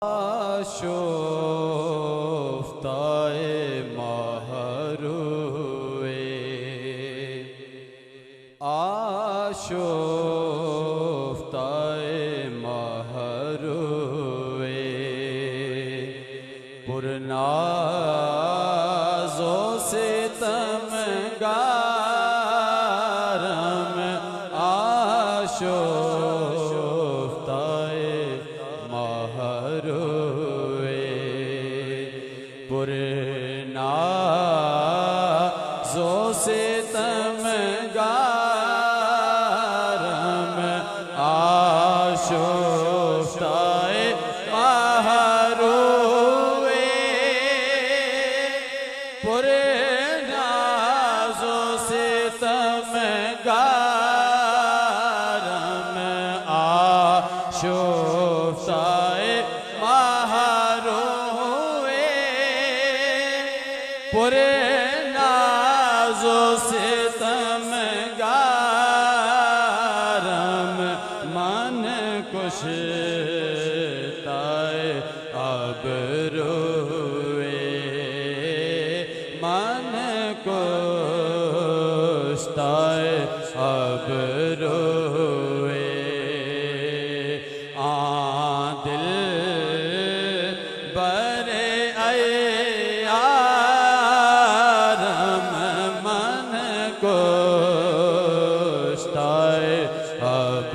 आशोफ्ताए महरुए आशोफ्ताए महरुए पुरनाज़ो से तमगारम आशोफ्ताए महरुए पुरनाज़ो से तमगारम आशोफ्ताए महरुए पुरनाज़ो से तमगारम आशोफ्ताए महरुए पुरनाज़ो से तमगारम मन कुशताए अब रोए मन कुशताए अब रोए दिल बरे अयारम मन कुशताए अब